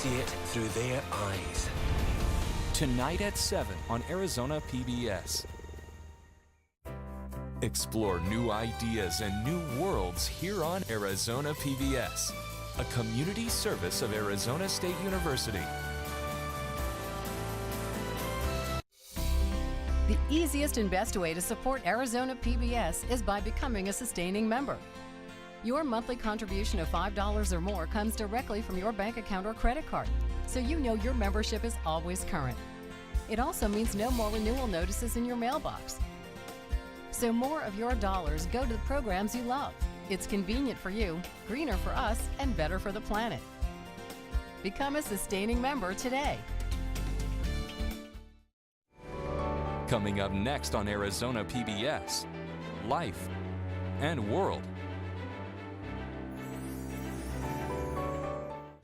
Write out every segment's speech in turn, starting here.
see it through their eyes. Tonight at 7 on Arizona PBS. Explore new ideas and new worlds here on Arizona PBS, a community service of Arizona State University. The easiest and best way to support Arizona PBS is by becoming a sustaining member. Your monthly contribution of $5 or more comes directly from your bank account or credit card, so you know your membership is always current. It also means no more renewal notices in your mailbox. So more of your dollars go to the programs you love. It's convenient for you, greener for us, and better for the planet. Become a sustaining member today. Coming up next on Arizona PBS, Life and World.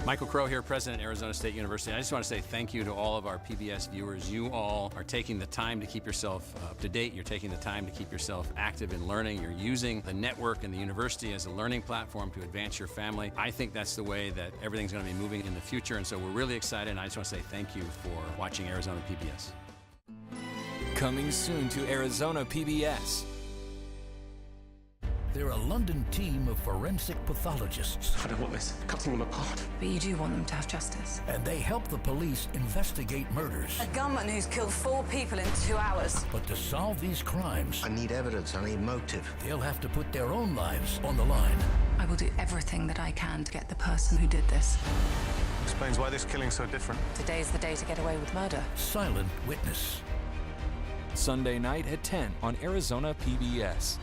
Michael Crow here, President, Arizona State University. I just want to say thank you to all of our PBS viewers. You all are taking the time to keep yourself up to date. You're taking the time to keep yourself active in learning. You're using the network and the university as a learning platform to advance your family. I think that's the way that everything's going to be moving in the future, and so we're really excited, and I just want to say thank you for watching Arizona PBS. Coming soon to Arizona PBS. They're a London team of forensic pathologists. I don't want this cutting them apart. But you do want them to have justice. And they help the police investigate murders. A gunman who's killed 4 people in 2 hours. But to solve these crimes, I need evidence, I need motive. they'll have to put their own lives on the line. I will do everything that I can to get the person who did this. Explains why this killing's so different. Today's the day to get away with murder. Silent Witness. Sunday night at 10 on Arizona PBS.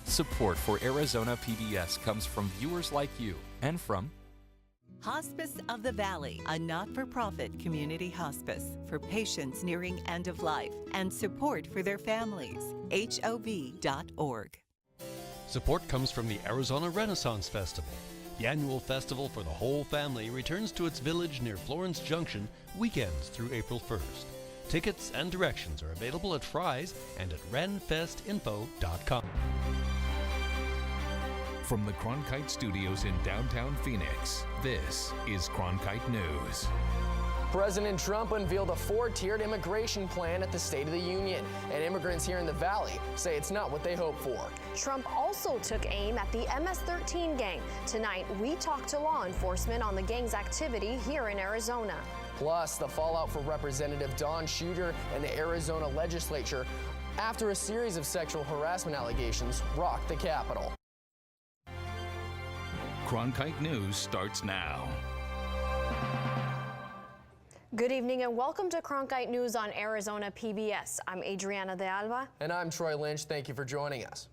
Support for Arizona PBS comes from viewers like you and from Hospice of the Valley, a not-for-profit community hospice for patients nearing end of life and support for their families. HOV.org. Support comes from the Arizona Renaissance Festival. The annual festival for the whole family returns to its village near Florence Junction weekends through April 1st. Tickets and directions are available at Fry's and at renfestinfo.com. From the Cronkite Studios in downtown Phoenix, this is Cronkite News. President Trump unveiled a 4-tiered immigration plan at the State of the Union, and immigrants here in the Valley say it's not what they hoped for. Trump also took aim at the MS-13 gang. Tonight, we talked to law enforcement on the gang's activity here in Arizona. Plus, the fallout for Representative Don Shooter and the Arizona legislature after a series of sexual harassment allegations rocked the Capitol. Cronkite News starts now. Good evening and welcome to Cronkite News on Arizona PBS. I'm Adriana de Alba. And I'm Troy Lynch. Thank you for joining us.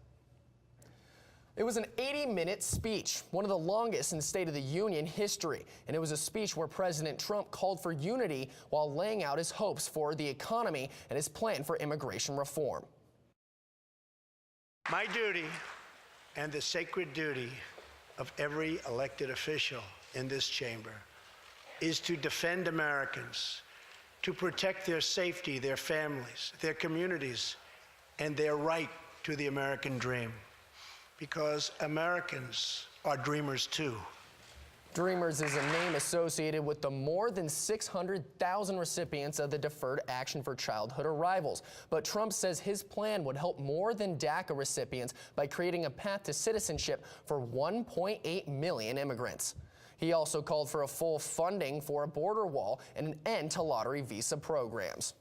It was an 80-minute speech, one of the longest in State of the Union history. And it was a speech where President Trump called for unity while laying out his hopes for the economy and his plan for immigration reform. My duty and the sacred duty of every elected official in this chamber is to defend Americans, to protect their safety, their families, their communities, and their right to the American dream. Because Americans are dreamers too. Dreamers is a name associated with the more than 600,000 recipients of the Deferred Action for Childhood Arrivals. But Trump says his plan would help more than DACA recipients by creating a path to citizenship for 1.8 million immigrants. He also called for a full funding for a border wall and an end to lottery visa programs.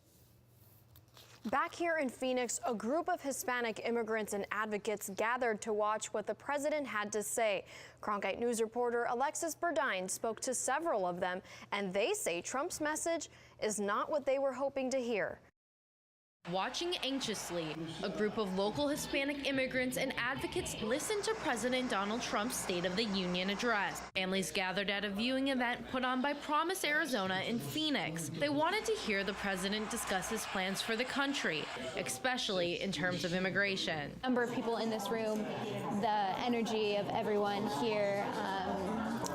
Back here in Phoenix, a group of Hispanic immigrants and advocates gathered to watch what the president had to say. Cronkite News reporter Alexis Burdine spoke to several of them, and they say Trump's message is not what they were hoping to hear. Watching anxiously, a group of local Hispanic immigrants and advocates listened to President Donald Trump's State of the Union address. Families gathered at a viewing event put on by Promise Arizona in Phoenix. They wanted to hear the president discuss his plans for the country, especially in terms of immigration. A number of people in this room, the energy of everyone here,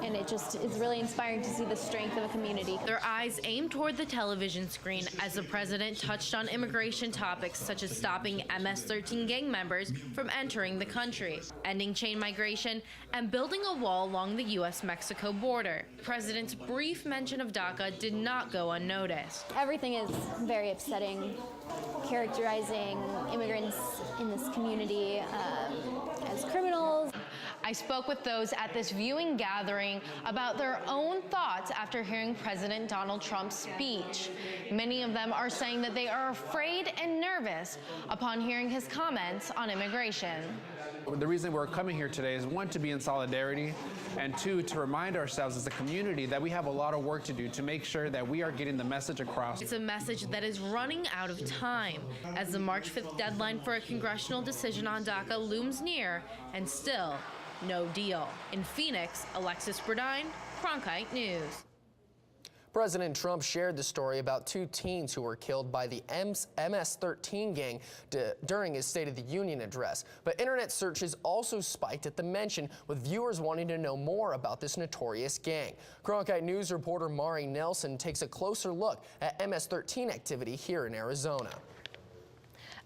and it just is really inspiring to see the strength of a community. Their eyes aimed toward the television screen as the president touched on immigration topics such as stopping MS-13 gang members from entering the country, ending chain migration, and building a wall along the U.S.-Mexico border. The president's brief mention of DACA did not go unnoticed. Everything is very upsetting, characterizing immigrants in this community as criminals. I spoke with those at this viewing gathering about their own thoughts after hearing President Donald Trump's speech. Many of them are saying that they are afraid and nervous upon hearing his comments on immigration. The reason we're coming here today is, one, to be in solidarity, and two, to remind ourselves as a community that we have a lot of work to do to make sure that we are getting the message across. It's a message that is running out of time as the March 5th deadline for a congressional decision on DACA looms near, and still no deal. In Phoenix, Alexis Burdine, Cronkite News. President Trump shared the story about 2 teens who were killed by the MS-13 gang during his State of the Union address. But internet searches also spiked at the mention, with viewers wanting to know more about this notorious gang. Cronkite News reporter Mari Nelson takes a closer look at MS-13 activity here in Arizona.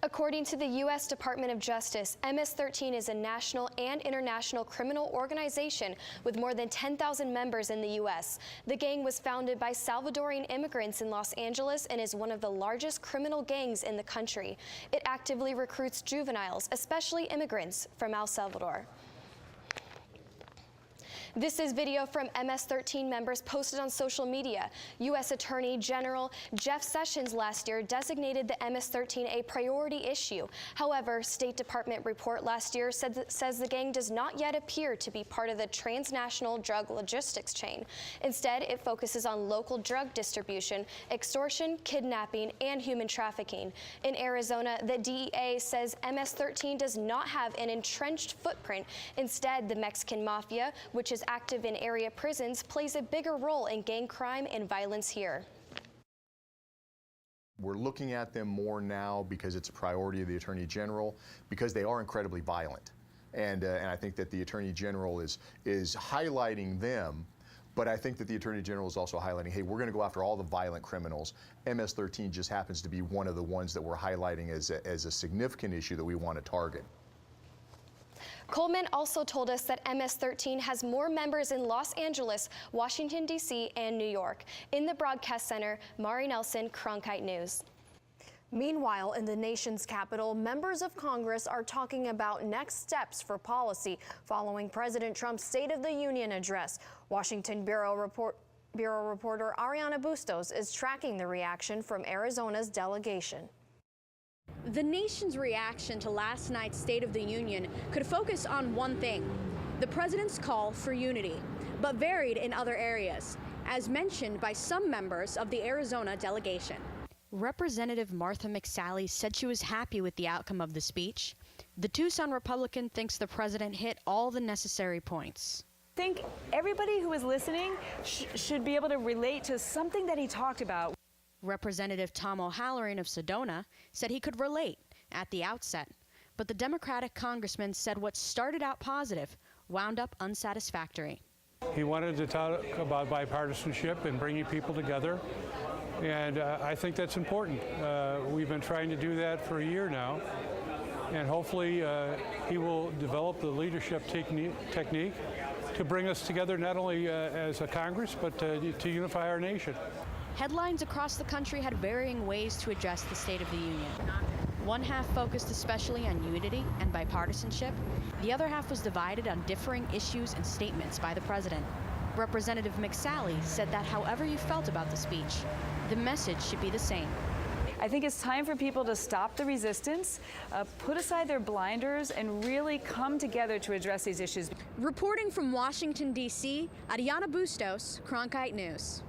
According to the U.S. Department of Justice, MS-13 is a national and international criminal organization with more than 10,000 members in the U.S. The gang was founded by Salvadorian immigrants in Los Angeles and is one of the largest criminal gangs in the country. It actively recruits juveniles, especially immigrants from El Salvador. This is video from MS-13 members posted on social media. U.S. Attorney General Jeff Sessions last year designated the MS-13 a priority issue. However, State Department report last year says the gang does not yet appear to be part of the transnational drug logistics chain. Instead, it focuses on local drug distribution, extortion, kidnapping, and human trafficking. In Arizona, the DEA says MS-13 does not have an entrenched footprint. Instead, the Mexican mafia, which is active in area prisons, plays a bigger role in gang crime and violence here. We're looking at them more now because it's a priority of the Attorney General, because they are incredibly violent. And I think that the Attorney General is highlighting them, but I think that the Attorney General is also highlighting, hey, we're going to go after all the violent criminals. MS-13 just happens to be one of the ones that we're highlighting as a significant issue that we want to target. Coleman also told us that MS-13 has more members in Los Angeles, Washington, D.C., and New York. In the broadcast center, Mari Nelson, Cronkite News. Meanwhile, in the nation's capital, members of Congress are talking about next steps for policy following President Trump's State of the Union address. Washington Bureau reporter Ariana Bustos is tracking the reaction from Arizona's delegation. The nation's reaction to last night's State of the Union could focus on one thing: the president's call for unity, but varied in other areas, as mentioned by some members of the Arizona delegation. Representative Martha McSally said she was happy with the outcome of the speech. The Tucson Republican thinks the president hit all the necessary points. I think everybody who is listening should be able to relate to something that he talked about. Representative Tom O'Halloran of Sedona said he could relate at the outset, but the Democratic congressman said what started out positive wound up unsatisfactory. He wanted to talk about bipartisanship and bringing people together, and I think that's important. We've been trying to do that for a year now, and hopefully he will develop the leadership technique to bring us together, not only as a Congress, but to unify our nation. Headlines across the country had varying ways to address the State of the Union. One half focused especially on unity and bipartisanship. The other half was divided on differing issues and statements by the president. Representative McSally said that however you felt about the speech, the message should be the same. I think it's time for people to stop the resistance, put aside their blinders, and really come together to address these issues. Reporting from Washington, D.C., Ariana Bustos, Cronkite News.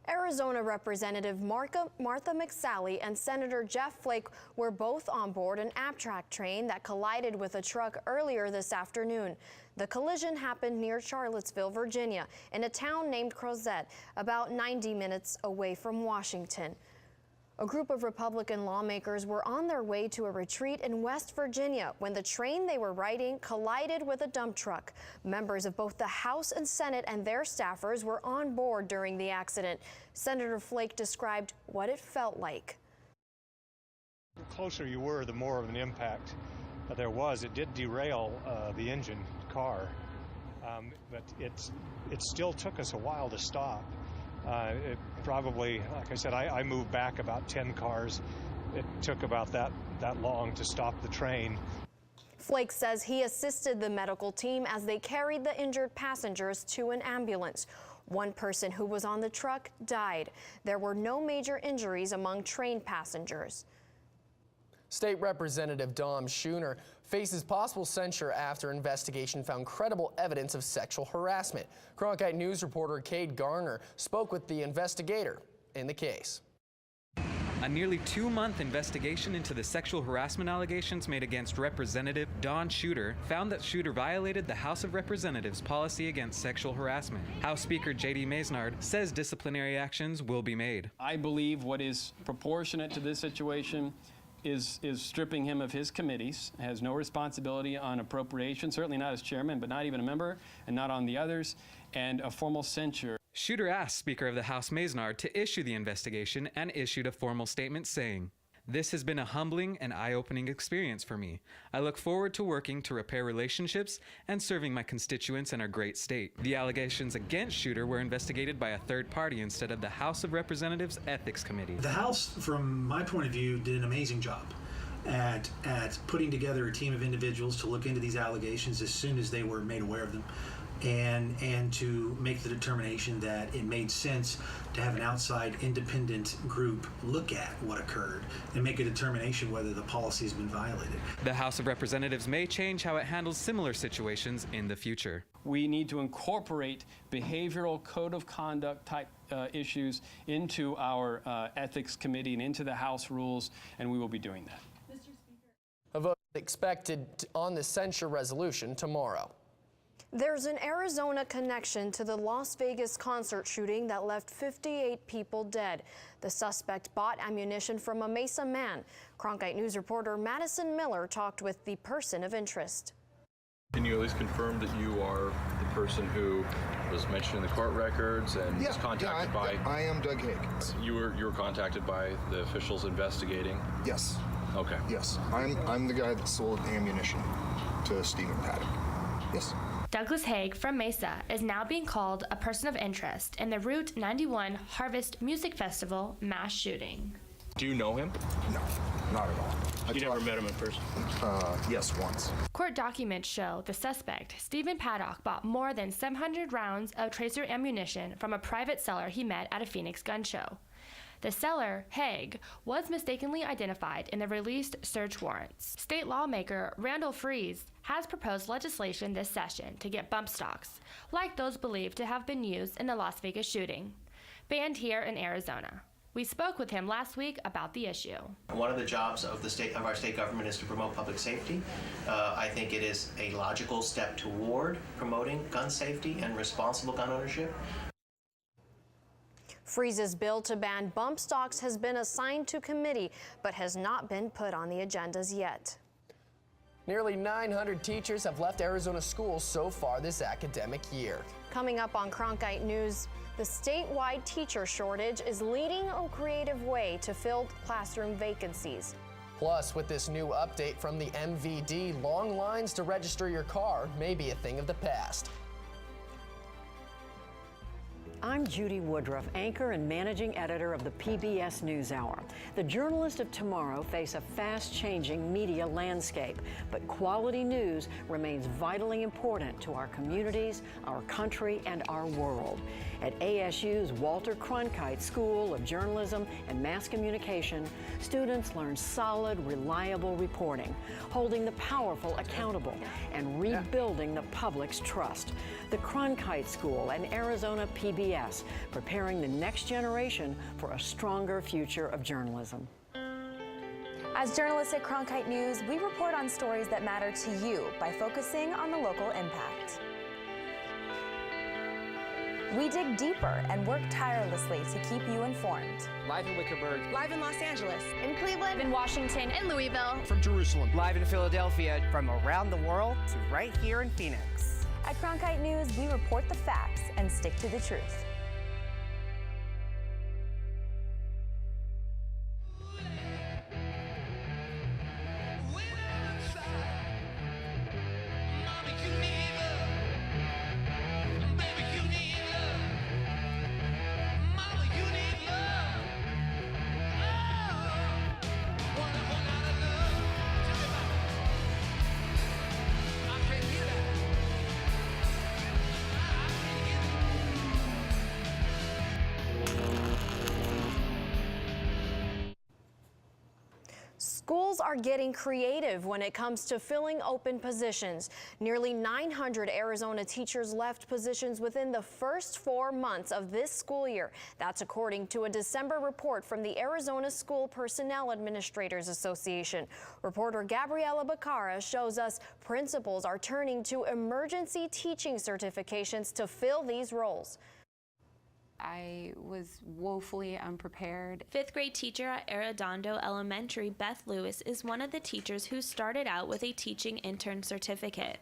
Arizona Representative Martha McSally and Senator Jeff Flake were both on board an Amtrak train that collided with a truck earlier this afternoon. The collision happened near Charlottesville, Virginia, in a town named Crozet, about 90 minutes away from Washington. A group of Republican lawmakers were on their way to a retreat in West Virginia when the train they were riding collided with a dump truck. Members of both the House and Senate and their staffers were on board during the accident. Senator Flake described what it felt like. The closer you were, the more of an impact there was. It did derail the engine car, but it still took us a while to stop. It probably, like I said, I moved back about 10 cars. It took about that long to stop the train. Flake says he assisted the medical team as they carried the injured passengers to an ambulance. One person who was on the truck died. There were no major injuries among train passengers. State Representative Dom Schooner faces possible censure after investigation found credible evidence of sexual harassment. Cronkite News reporter Cade Garner spoke with the investigator in the case. A nearly 2-month investigation into the sexual harassment allegations made against Representative Don Shooter found that Shooter violated the House of Representatives policy against sexual harassment. House Speaker J.D. Maisnard says disciplinary actions will be made. I believe what is proportionate to this situation is stripping him of his committees, has no responsibility on appropriation, certainly not as chairman, but not even a member, and not on the others, and a formal censure. Shooter asked Speaker of the House Maisnard to issue the investigation and issued a formal statement saying, "This has been a humbling and eye-opening experience for me. I look forward to working to repair relationships and serving my constituents in our great state." The allegations against Shooter were investigated by a third party instead of the House of Representatives Ethics Committee. The House, from my point of view, did an amazing job at putting together a team of individuals to look into these allegations as soon as they were made aware of them, and to make the determination that it made sense to have an outside independent group look at what occurred and make a determination whether the policy has been violated. The House of Representatives may change how it handles similar situations in the future. We need to incorporate behavioral code of conduct type issues into our ethics committee and into the House rules, and we will be doing that. A vote expected on the censure resolution tomorrow. There's an Arizona connection to the Las Vegas concert shooting that left 58 people dead. The suspect bought ammunition from a Mesa man. Cronkite News reporter Madison Miller talked with the person of interest. Can you at least confirm that you are the person who was mentioned in the court records and was contacted by? I am Doug Haig. You were contacted by the officials investigating? Yes. Okay. Yes, I'm the guy that sold ammunition to Stephen Paddock. Yes. Douglas Haig from Mesa is now being called a person of interest in the Route 91 Harvest Music Festival mass shooting. Do you know him? No, not at all. You never met him in person? Yes, once. Court documents show the suspect, Stephen Paddock, bought more than 700 rounds of tracer ammunition from a private seller he met at a Phoenix gun show. The seller, Haig, was mistakenly identified in the released search warrants. State lawmaker Randall Fries has proposed legislation this session to get bump stocks, like those believed to have been used in the Las Vegas shooting, banned here in Arizona. We spoke with him last week about the issue. One of the jobs of our state government is to promote public safety. I think it is a logical step toward promoting gun safety and responsible gun ownership. Freeze's bill to ban bump stocks has been assigned to committee, but has not been put on the agendas yet. Nearly 900 teachers have left Arizona schools so far this academic year. Coming up on Cronkite News, the statewide teacher shortage is leading a creative way to fill classroom vacancies. Plus, with this new update from the MVD, long lines to register your car may be a thing of the past. I'm Judy Woodruff, anchor and managing editor of the PBS NewsHour. The journalists of tomorrow face a fast-changing media landscape, but quality news remains vitally important to our communities, our country, and our world. At ASU's Walter Cronkite School of Journalism and Mass Communication, students learn solid, reliable reporting, holding the powerful accountable, and rebuilding the public's trust. The Cronkite School and Arizona PBS, preparing the next generation for a stronger future of journalism. As journalists at Cronkite News, we report on stories that matter to you by focusing on the local impact. We dig deeper and work tirelessly to keep you informed. Live in Wickerburg. Live in Los Angeles. In Cleveland. In Washington. In Louisville. From Jerusalem. Live in Philadelphia. From around the world to right here in Phoenix. At Cronkite News, we report the facts and stick to the truth. Schools are getting creative when it comes to filling open positions. Nearly 900 Arizona teachers left positions within the first 4 months of this school year. That's according to a December report from the Arizona School Personnel Administrators Association. Reporter Gabriela Becerra shows us principals are turning to emergency teaching certifications to fill these roles. I was woefully unprepared. Fifth grade teacher at Arredondo Elementary, Beth Lewis, is one of the teachers who started out with a teaching intern certificate.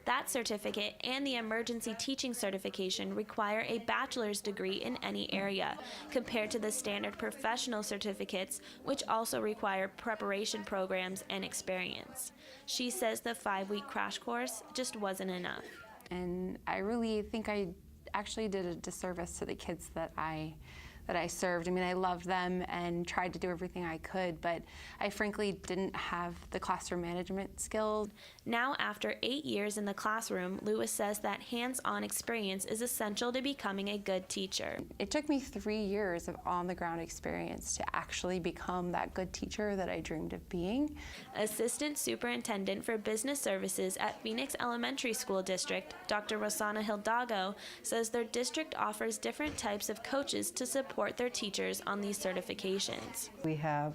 That certificate and the emergency teaching certification require a bachelor's degree in any area, compared to the standard professional certificates, which also require preparation programs and experience. She says the 5-week crash course just wasn't enough. And I really think I actually did a disservice to the kids that I served. I mean, I loved them and tried to do everything I could, but I frankly didn't have the classroom management skills. Now, after 8 years in the classroom, Lewis says that hands-on experience is essential to becoming a good teacher. It took me 3 years of on-the-ground experience to actually become that good teacher that I dreamed of being. Assistant Superintendent for Business Services at Phoenix Elementary School District, Dr. Rosana Hildago, says their district offers different types of coaches to support their teachers on these certifications. We have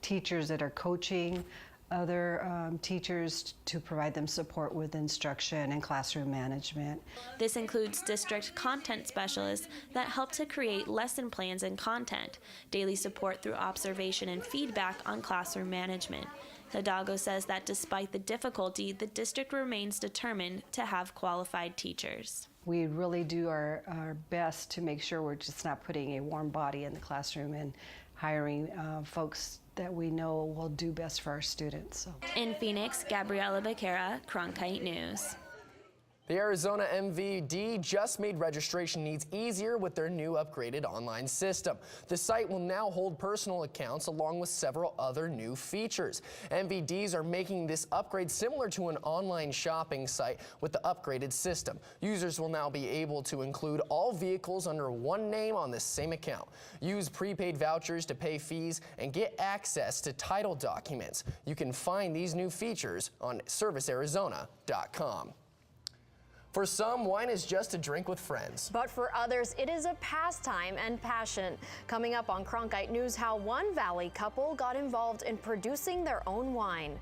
teachers that are coaching other teachers to provide them support with instruction and classroom management. This includes district content specialists that help to create lesson plans and content, daily support through observation and feedback on classroom management. Hidalgo says that despite the difficulty, the district remains determined to have qualified teachers. We really do our best to make sure we're just not putting a warm body in the classroom and hiring folks that we know will do best for our students. So. In Phoenix, Gabriela Becerra, Cronkite News. The Arizona MVD just made registration needs easier with their new upgraded online system. The site will now hold personal accounts along with several other new features. MVDs are making this upgrade similar to an online shopping site with the upgraded system. Users will now be able to include all vehicles under one name on the same account. Use prepaid vouchers to pay fees and get access to title documents. You can find these new features on servicearizona.com. For some, wine is just a drink with friends. But for others, it is a pastime and passion. Coming up on Cronkite News, how one Valley couple got involved in producing their own wine.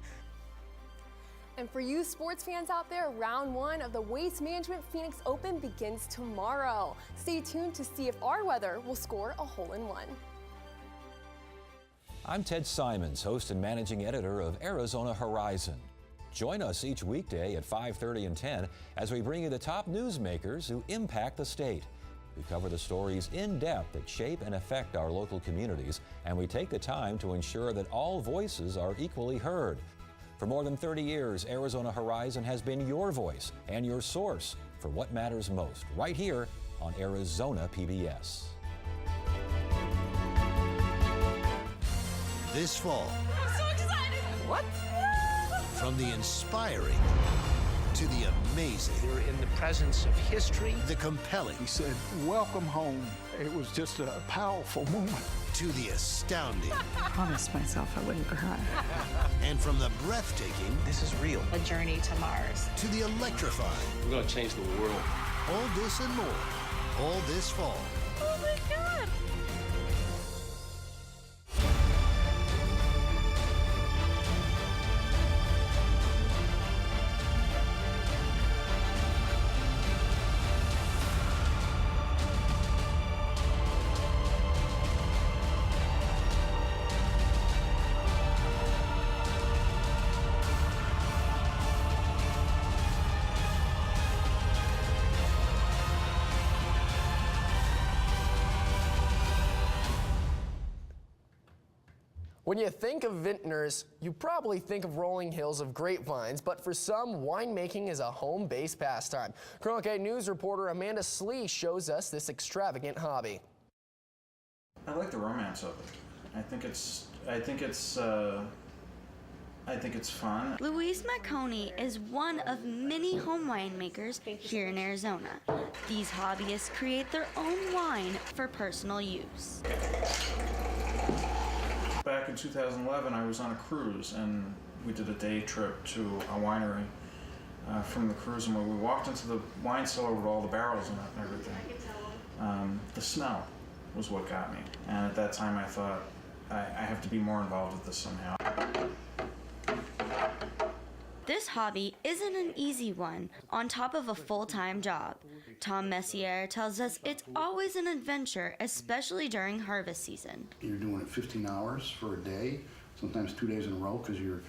And for you sports fans out there, round 1 of the Waste Management Phoenix Open begins tomorrow. Stay tuned to see if our weather will score a hole-in-one. I'm Ted Simons, host and managing editor of Arizona Horizon. Join us each weekday at 5:30 and 10 as we bring you the top newsmakers who impact the state. We cover the stories in depth that shape and affect our local communities, and we take the time to ensure that all voices are equally heard. For more than 30 years, Arizona Horizon has been your voice and your source for what matters most, right here on Arizona PBS. This fall. I'm so excited! What? From the inspiring to the amazing. You're in the presence of history. The compelling. He said, "Welcome home." It was just a powerful moment. To the astounding. I promised myself I wouldn't cry. And from the breathtaking. This is real. A journey to Mars. To the electrifying. We're going to change the world. All this and more. All this fall. Oh my God! When you think of vintners, you probably think of rolling hills of grapevines, but for some, winemaking is a home-based pastime. Cronkite News reporter Amanda Slee shows us this extravagant hobby. I like the romance of it. I think it's fun. Luis Marconi is one of many home winemakers here in Arizona. These hobbyists create their own wine for personal use. Back in 2011, I was on a cruise, and we did a day trip to a winery from the cruise, and when we walked into the wine cellar with all the barrels in it and everything, the smell was what got me. And at that time, I thought, I have to be more involved with this somehow. This hobby isn't an easy one on top of a full-time job. Tom Messier tells us it's always an adventure, especially during harvest season. You're doing it 15 hours for a day, sometimes 2 days in a row, because you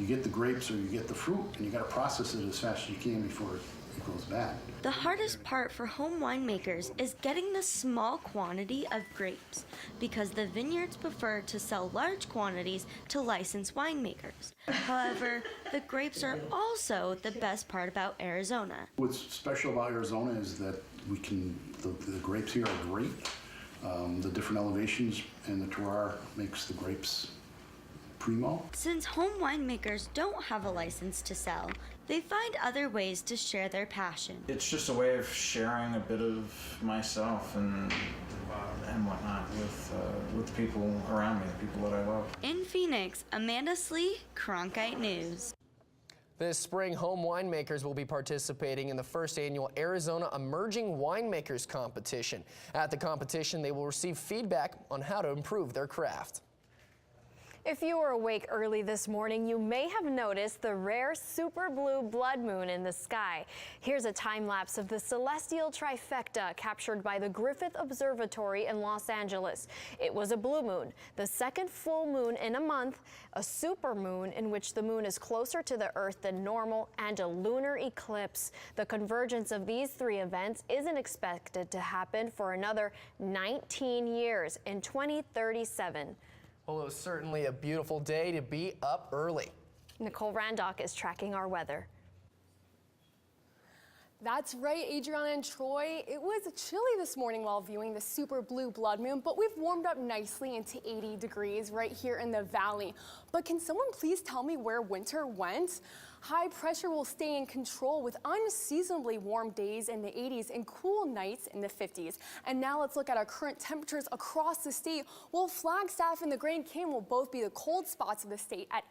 get the grapes or you get the fruit, and you got to process it as fast as you can before it goes bad. The hardest part for home winemakers is getting the small quantity of grapes, because the vineyards prefer to sell large quantities to licensed winemakers. However, the grapes are also the best part about Arizona. What's special about Arizona is that the grapes here are great. The different elevations and the terroir makes the grapes primo. Since home winemakers don't have a license to sell, they find other ways to share their passion. It's just a way of sharing a bit of myself and whatnot with the people around me, the people that I love. In Phoenix, Amanda Slee, Cronkite News. This spring, home winemakers will be participating in the first annual Arizona Emerging Winemakers Competition. At the competition, they will receive feedback on how to improve their craft. If you were awake early this morning, you may have noticed the rare super blue blood moon in the sky. Here's a time lapse of the celestial trifecta captured by the Griffith Observatory in Los Angeles. It was a blue moon, the second full moon in a month, a super moon in which the moon is closer to the Earth than normal, and a lunar eclipse. The convergence of these three events isn't expected to happen for another 19 years in 2037. Well, it was certainly a beautiful day to be up early. Nicole Randock is tracking our weather. That's right, Adriana and Troy. It was chilly this morning while viewing the super blue blood moon, but we've warmed up nicely into 80 degrees right here in the valley. But can someone please tell me where winter went? High pressure will stay in control with unseasonably warm days in the 80s and cool nights in the 50s. And now let's look at our current temperatures across the state. Well, Flagstaff and the Grand Canyon will both be the cold spots of the state at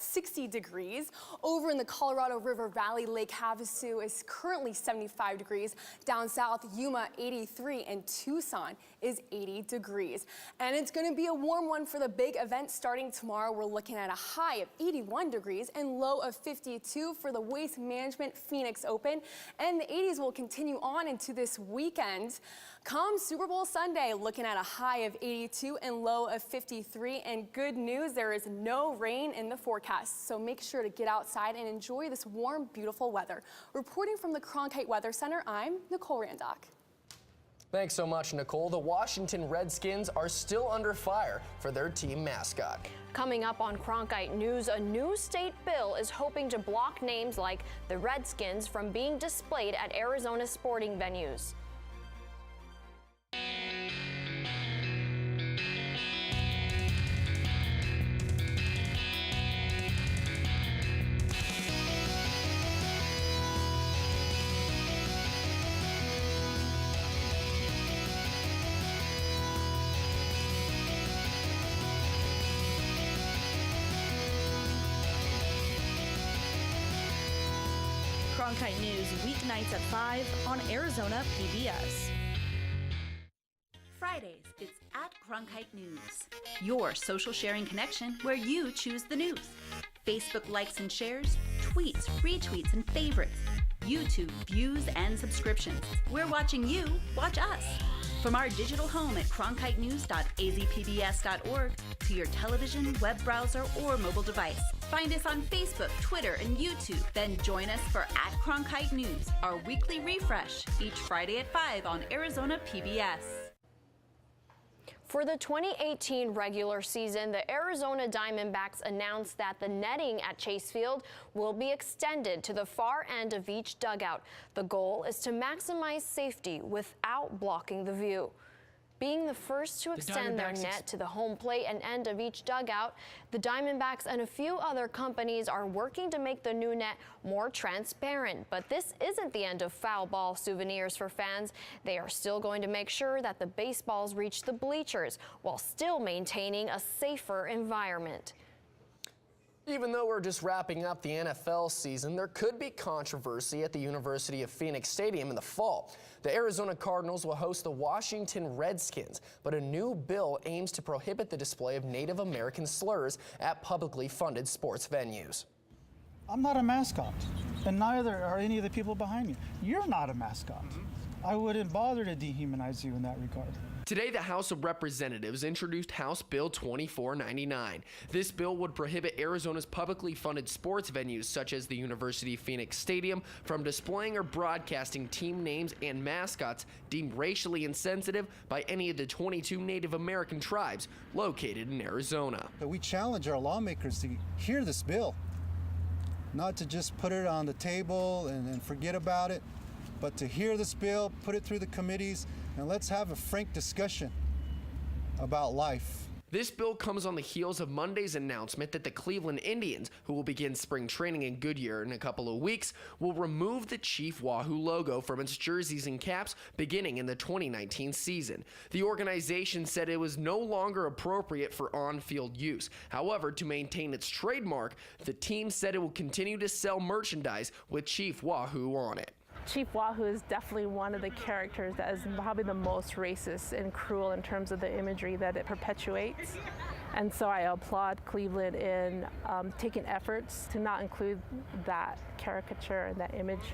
60 degrees. Over in the Colorado River Valley, Lake Havasu is currently 75 degrees. Down south, Yuma 83, and Tucson is 80 degrees. And it's going to be a warm one for the big event starting tomorrow. We're looking at a high of 81 degrees and low of 52 for the Waste Management Phoenix Open, and the 80s will continue on into this weekend. Come Super Bowl Sunday, looking at a high of 82 and low of 53, and good news, there is no rain in the forecast, so make sure to get outside and enjoy this warm, beautiful weather. Reporting from the Cronkite Weather Center, I'm Nicole Randock. Thanks so much, Nicole. The Washington Redskins are still under fire for their team mascot. Coming up on Cronkite News, a new state bill is hoping to block names like the Redskins from being displayed at Arizona sporting venues. Cronkite News, weeknights at 5 on Arizona PBS. Fridays, it's at Cronkite News, your social sharing connection where you choose the news. Facebook likes and shares, tweets, retweets, and favorites. YouTube views and subscriptions. We're watching you, watch us. From our digital home at cronkitenews.azpbs.org to your television, web browser, or mobile device. Find us on Facebook, Twitter, and YouTube. Then join us for at Cronkite News, our weekly refresh, each Friday at 5 on Arizona PBS. For the 2018 regular season, the Arizona Diamondbacks announced that the netting at Chase Field will be extended to the far end of each dugout. The goal is to maximize safety without blocking the view. Being the first to extend their net to the home plate and end of each dugout, the Diamondbacks and a few other companies are working to make the new net more transparent. But this isn't the end of foul ball souvenirs for fans. They are still going to make sure that the baseballs reach the bleachers while still maintaining a safer environment. Even though we're just wrapping up the NFL season, there could be controversy at the University of Phoenix Stadium in the fall. The Arizona Cardinals will host the Washington Redskins, but a new bill aims to prohibit the display of Native American slurs at publicly funded sports venues. I'm not a mascot, and neither are any of the people behind me. You're not a mascot. I wouldn't bother to dehumanize you in that regard. Today, the House of Representatives introduced House Bill 2499. This bill would prohibit Arizona's publicly funded sports venues, such as the University of Phoenix Stadium, from displaying or broadcasting team names and mascots deemed racially insensitive by any of the 22 Native American tribes located in Arizona. We challenge our lawmakers to hear this bill, not to just put it on the table and forget about it, but to hear this bill, put it through the committees, and let's have a frank discussion about life. This bill comes on the heels of Monday's announcement that the Cleveland Indians, who will begin spring training in Goodyear in a couple of weeks, will remove the Chief Wahoo logo from its jerseys and caps beginning in the 2019 season. The organization said it was no longer appropriate for on-field use. However, to maintain its trademark, the team said it will continue to sell merchandise with Chief Wahoo on it. Chief Wahoo is definitely one of the characters that is probably the most racist and cruel in terms of the imagery that it perpetuates. And so I applaud Cleveland in taking efforts to not include that caricature and that image.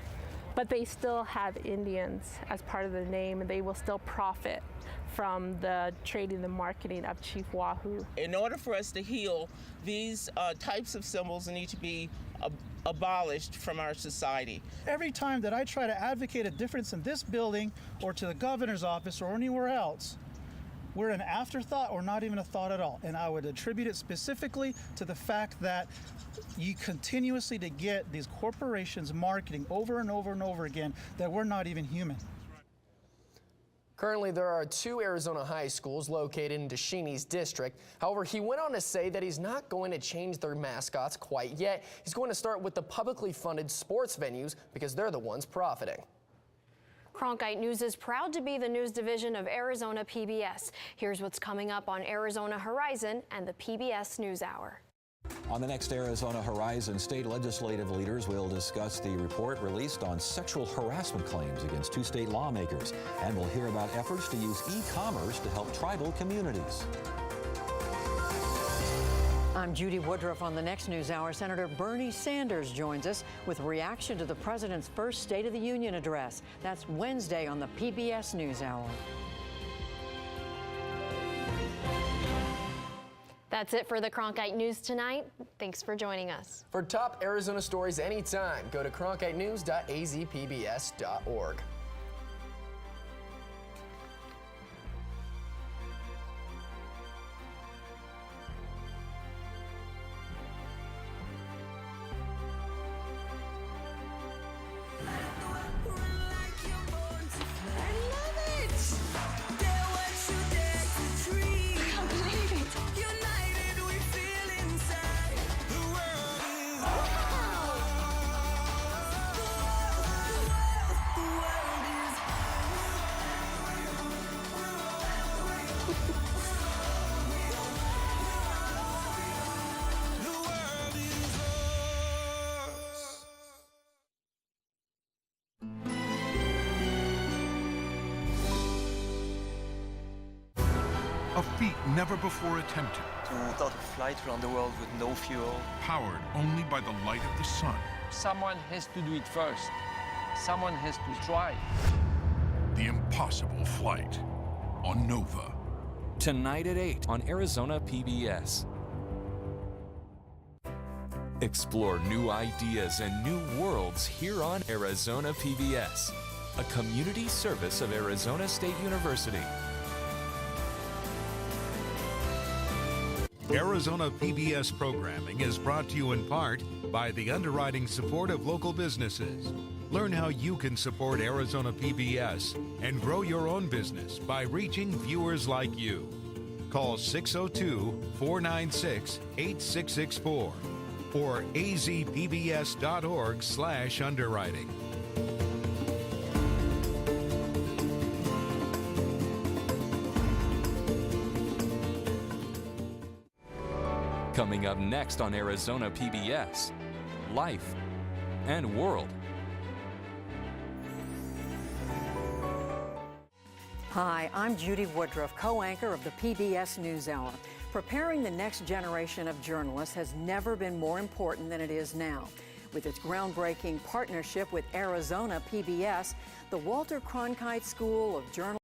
But they still have Indians as part of the name, and they will still profit from the trading and marketing of Chief Wahoo. In order for us to heal, these types of symbols need to be abolished from our society. Every time that I try to advocate a difference in this building or to the governor's office or anywhere else, we're an afterthought or not even a thought at all. And I would attribute it specifically to the fact that you continuously to get these corporations marketing over and over and over again that we're not even human. Currently, there are 2 Arizona high schools located in DeShaney's district. However, he went on to say that he's not going to change their mascots quite yet. He's going to start with the publicly funded sports venues because they're the ones profiting. Cronkite News is proud to be the news division of Arizona PBS. Here's what's coming up on Arizona Horizon and the PBS NewsHour. On the next Arizona Horizon, state legislative leaders will discuss the report released on sexual harassment claims against 2 state lawmakers. And we'll hear about efforts to use e-commerce to help tribal communities. I'm Judy Woodruff. On the next NewsHour, Senator Bernie Sanders joins us with a reaction to the president's first State of the Union address. That's Wednesday on the PBS NewsHour. That's it for the Cronkite News tonight. Thanks for joining us. For top Arizona stories anytime, go to cronkitenews.azpbs.org. A feat never before attempted. To start a flight around the world with no fuel. Powered only by the light of the sun. Someone has to do it first. Someone has to try. The impossible flight on Nova. Tonight at 8 on Arizona PBS. Explore new ideas and new worlds here on Arizona PBS, a community service of Arizona State University. Arizona PBS programming is brought to you in part by the underwriting support of local businesses. Learn how you can support Arizona PBS and grow your own business by reaching viewers like you. Call 602-496-8664 or azpbs.org/underwriting. Coming up next on Arizona PBS, Life and World. Hi, I'm Judy Woodruff, co-anchor of the PBS NewsHour. Preparing the next generation of journalists has never been more important than it is now. With its groundbreaking partnership with Arizona PBS, the Walter Cronkite School of Journalism